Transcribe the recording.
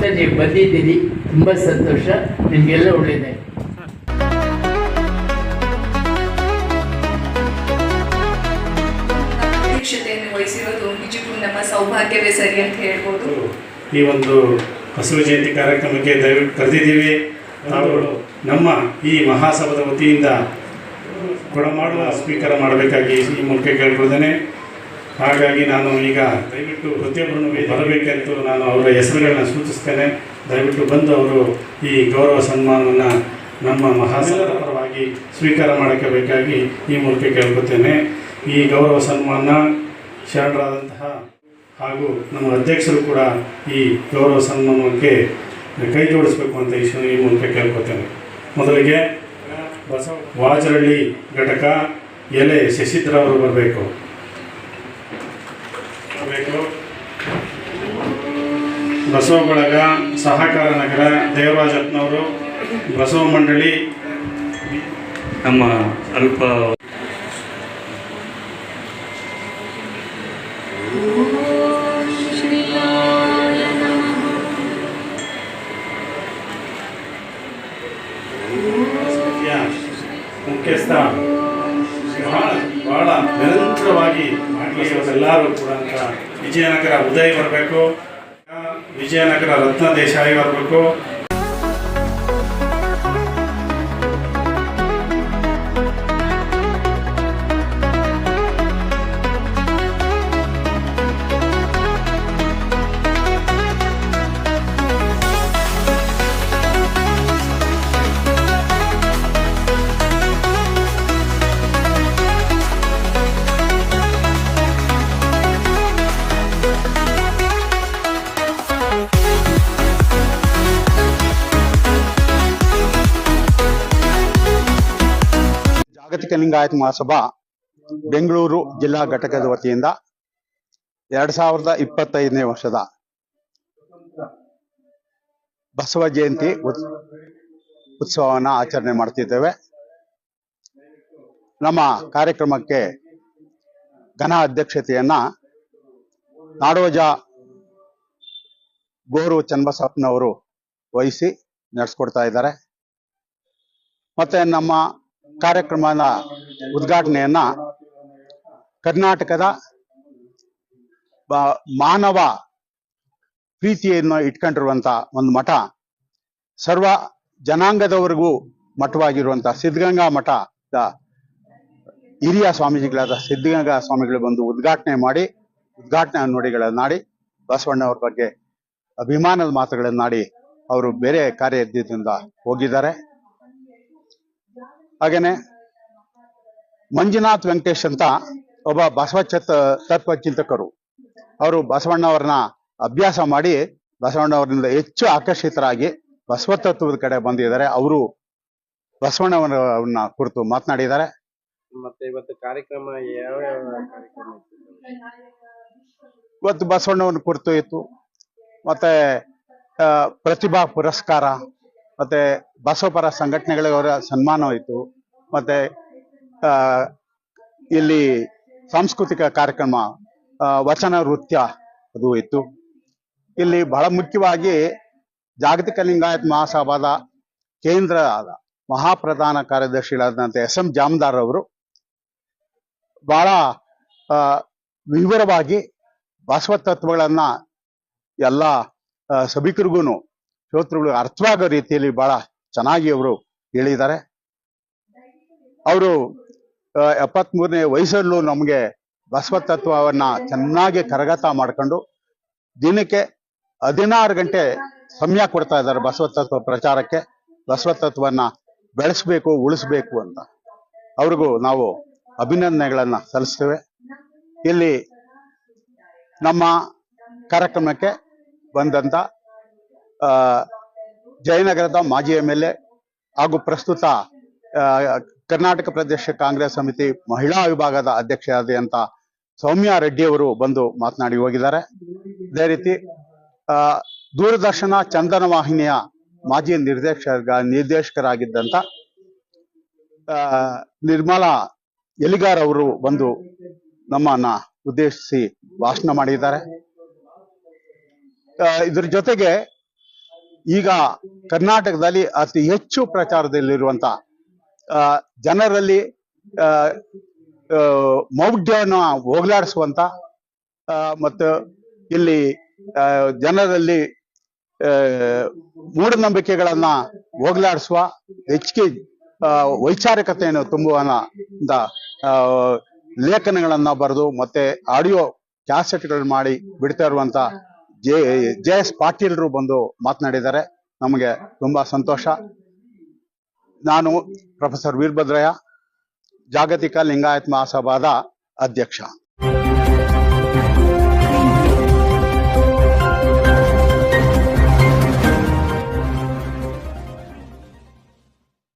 ಅಂತ ನೀವು ಬಂದಿದ್ದೀರಿ. ತುಂಬ ಸಂತೋಷ. ನಿಮಗೆಲ್ಲ ಒಳ್ಳೆಯದಾಗಿ. ಅಧ್ಯಕ್ಷತೆಯನ್ನು ವಹಿಸಿರೋದು ನಿಜಕ್ಕೂ ನಮ್ಮ ಸೌಭಾಗ್ಯವೇ ಸರಿ ಅಂತ ಹೇಳ್ಬೋದು. ಈ ಒಂದು ಬಸವ ಜಯಂತಿ ಕಾರ್ಯಕ್ರಮಕ್ಕೆ ದಯವಿಟ್ಟು ಕರೆದಿದ್ದೀವಿ. ತಾವುಗಳು ನಮ್ಮ ಈ ಮಹಾಸಭಾದ ವತಿಯಿಂದ ಕೊಡಮಾಡುವ ಸ್ವೀಕಾರ ಮಾಡಬೇಕಾಗಿ ಈ ಮೂಲಕ ಕೇಳ್ಕೊಳ್ತೇನೆ. ಹಾಗಾಗಿ ನಾನು ಈಗ ದಯವಿಟ್ಟು ಪ್ರತಿಯೊಬ್ಬರನ್ನು ಬರಬೇಕೆಂದು ನಾನು ಅವರ ಹೆಸರುಗಳನ್ನ ಸೂಚಿಸ್ತೇನೆ. ದಯವಿಟ್ಟು ಬಂದು ಅವರು ಈ ಗೌರವ ಸನ್ಮಾನವನ್ನು ನಮ್ಮ ಮಹಾಸಭಾದ ಪರವಾಗಿ ಸ್ವೀಕಾರ ಮಾಡೋಕ್ಕೆ ಬೇಕಾಗಿ ಈ ಮೂಲಕ ಕೇಳ್ಕೊತೇನೆ. ಈ ಗೌರವ ಸನ್ಮಾನ ಶರಣರಾದಂತಹ ಹಾಗೂ ನಮ್ಮ ಅಧ್ಯಕ್ಷರು ಕೂಡ ಈ ಗೌರವ ಸನ್ಮಾನಕ್ಕೆ ಕೈ ಜೋಡಿಸಬೇಕು ಅಂತ ಈ ಮೂಲಕ ಕೇಳ್ಕೊತೇನೆ. ಮೊದಲಿಗೆ ವಾಜರಳ್ಳಿ ಘಟಕ ಎಲೆ ಶಶಿಧರ ಅವರು ಬರಬೇಕು. ಬಸವ ಬಳಗ ಸಹಕಾರ ನಗರ ದೇವರಾಜಪ್ಪನವರು, ಬಸವ ಮಂಡಳಿ ನಮ್ಮ ಅಲ್ಪ ಮುಖ್ಯಸ್ಥ ಬಹಳ ನಿರಂತರವಾಗಿ ಎಲ್ಲರೂ ಕೂಡ ವಿಜಯನಗರ ಉದಯ್ ಬರಬೇಕು, ವಿಜಯನಗರ ರತ್ನ ದೇಶಾಯಿ ಬರಬೇಕು. ಜಾಗತಿಕ ಲಿಂಗಾಯತ ಮಹಾಸಭಾ ಬೆಂಗಳೂರು ಜಿಲ್ಲಾ ಘಟಕದ ವತಿಯಿಂದ 2025ನೇ ವರ್ಷದ ಬಸವ ಜಯಂತಿ ಉತ್ಸವವನ್ನು ಆಚರಣೆ ಮಾಡ್ತಿದ್ದೇವೆ. ನಮ್ಮ ಕಾರ್ಯಕ್ರಮಕ್ಕೆ ಘನ ಅಧ್ಯಕ್ಷತೆಯನ್ನ ನಾಡೋಜ ಗೋರು ಚನ್ನಬಸಪ್ಪನವರು ವಹಿಸಿ ನಡೆಸ್ಕೊಡ್ತಾ ಇದ್ದಾರೆ. ಮತ್ತೆ ನಮ್ಮ ಕಾರ್ಯಕ್ರಮದ ಉದ್ಘಾಟನೆಯನ್ನ ಕರ್ನಾಟಕದ ಮಾನವ ಪ್ರೀತಿಯನ್ನು ಇಟ್ಕೊಂಡಿರುವಂತ ಒಂದು ಮಠ, ಸರ್ವ ಜನಾಂಗದವರೆಗೂ ಮಠವಾಗಿರುವಂತ ಸಿದ್ಧಗಂಗಾ ಮಠದ ಹಿರಿಯ ಸ್ವಾಮೀಜಿಗಳಾದ ಸಿದ್ಧಗಂಗಾ ಸ್ವಾಮಿಗಳು ಬಂದು ಉದ್ಘಾಟನೆ ನುಡಿಗಳನ್ನಾಡಿ ಬಸವಣ್ಣವ್ರ ಬಗ್ಗೆ ಅಭಿಮಾನದ ಮಾತುಗಳನ್ನಾಡಿ ಅವರು ಬೇರೆ ಕಾರ್ಯದಿಂದ ಹೋಗಿದ್ದಾರೆ. ಹಾಗೇನೆ ಮಂಜುನಾಥ್ ವೆಂಕಟೇಶ್ ಅಂತ ಒಬ್ಬ ತತ್ವಚಿಂತಕರು. ಅವರು ಬಸವಣ್ಣವ್ರನ್ನ ಅಭ್ಯಾಸ ಮಾಡಿ ಬಸವಣ್ಣವರಿಂದ ಹೆಚ್ಚು ಆಕರ್ಷಿತರಾಗಿ ಬಸವ ತತ್ವದ ಕಡೆ ಬಂದಿದ್ದಾರೆ. ಅವರು ಬಸವಣ್ಣವರನ್ನ ಕುರಿತು ಮಾತನಾಡಿದ್ದಾರೆ. ಮತ್ತೆ ಇವತ್ತು ಕಾರ್ಯಕ್ರಮ ಯಾವ ಕಾರ್ಯಕ್ರಮ ಇವತ್ತು ಬಸವಣ್ಣವರ ಕುರಿತು ಇತ್ತು. ಮತ್ತೆ ಪ್ರತಿಭಾ ಪುರಸ್ಕಾರ, ಮತ್ತೆ ಬಸವಪರ ಸಂಘಟನೆಗಳವರ ಸನ್ಮಾನ ಇತ್ತು. ಮತ್ತೆ ಇಲ್ಲಿ ಸಾಂಸ್ಕೃತಿಕ ಕಾರ್ಯಕ್ರಮ, ವಚನ ನೃತ್ಯ ಅದು ಇತ್ತು. ಇಲ್ಲಿ ಬಹಳ ಮುಖ್ಯವಾಗಿ ಜಾಗತಿಕ ಲಿಂಗಾಯತ ಮಹಾಸಭಾದ ಕೇಂದ್ರ ಮಹಾಪ್ರಧಾನ ಕಾರ್ಯದರ್ಶಿಗಳಾದಂತೆ ಎಸ್ ಎಂ ಜಾಮದಾರ್ ಅವರು ಬಹಳ ವಿವರವಾಗಿ ಬಸವ ತತ್ವಗಳನ್ನ ಎಲ್ಲ ಸಭಿಕರಿಗೂ ಶ್ರೋತೃಗಳು ಅರ್ಥವಾಗೋ ರೀತಿಯಲ್ಲಿ ಬಹಳ ಚೆನ್ನಾಗಿ ಅವರು ಹೇಳಿದ್ದಾರೆ. ಅವರು 73ನೇ ವಯಸ್ಸಲ್ಲೂ ನಮಗೆ ಬಸವ ತತ್ವವನ್ನ ಚೆನ್ನಾಗಿ ಕರಗತ ಮಾಡ್ಕೊಂಡು ದಿನಕ್ಕೆ 16 ಗಂಟೆ ಸಮಯ ಕೊಡ್ತಾ ಇದ್ದಾರೆ ಬಸವ ತತ್ವ ಪ್ರಚಾರಕ್ಕೆ. ಬಸವ ತತ್ವವನ್ನ ಬೆಳೆಸಬೇಕು, ಉಳಿಸ್ಬೇಕು ಅಂತ ಅವ್ರಿಗೂ ನಾವು ಅಭಿನಂದನೆಗಳನ್ನ ಸಲ್ಲಿಸ್ತೇವೆ. ಇಲ್ಲಿ ನಮ್ಮ ಕಾರ್ಯಕ್ರಮಕ್ಕೆ ಬಂದಂತ ಜಯನಗರದ ಮಾಜಿ MLA ಹಾಗೂ ಪ್ರಸ್ತುತ ಕರ್ನಾಟಕ ಪ್ರದೇಶ ಕಾಂಗ್ರೆಸ್ ಸಮಿತಿ ಮಹಿಳಾ ವಿಭಾಗದ ಅಧ್ಯಕ್ಷರಾದಂತ ಸೌಮ್ಯ ರೆಡ್ಡಿ ಅವರು ಬಂದು ಮಾತನಾಡಿ ಹೋಗಿದ್ದಾರೆ. ಅದೇ ರೀತಿ ದೂರದರ್ಶನ ಚಂದನ ವಾಹಿನಿಯ ಮಾಜಿ ನಿರ್ದೇಶಕರಾಗಿದ್ದಂತ ನಿರ್ಮಲಾ ಎಲಿಗಾರ್ ಅವರು ಬಂದು ನಮ್ಮನ್ನ ಉದ್ದೇಶಿಸಿ ಭಾಷಣ ಮಾಡಿದ್ದಾರೆ. ಇದ್ರ ಜೊತೆಗೆ ಈಗ ಕರ್ನಾಟಕದಲ್ಲಿ ಅತಿ ಹೆಚ್ಚು ಪ್ರಚಾರದಲ್ಲಿರುವಂತ ಜನರಲ್ಲಿ ಮೌಢ್ಯವನ್ನು ಹೋಗಲಾಡಿಸುವಂತ ಮತ್ತು ಇಲ್ಲಿ ಜನರಲ್ಲಿ ಮೂಢನಂಬಿಕೆಗಳನ್ನ ಹೋಗಲಾಡಿಸುವ ಹೆಚ್ಚಿಗೆ ವೈಚಾರಿಕತೆಯನ್ನು ತುಂಬುವಂತ ಲೇಖನಗಳನ್ನ ಬರೆದು ಮತ್ತೆ ಆಡಿಯೋ ಕ್ಯಾಸೆಟ್ಗಳು ಮಾಡಿ ಬಿಡ್ತಾ ಇರುವಂತ JS ಪಾಟೀಲ್ರು ಬಂದು ಮಾತನಾಡಿದ್ದಾರೆ. ನಮಗೆ ತುಂಬಾ ಸಂತೋಷ. ನಾನು ಪ್ರೊಫೆಸರ್ ವೀರಭದ್ರಯ್ಯ, ಜಾಗತಿಕ ಲಿಂಗಾಯತ್ ಮಹಾಸಭಾದ ಅಧ್ಯಕ್ಷ.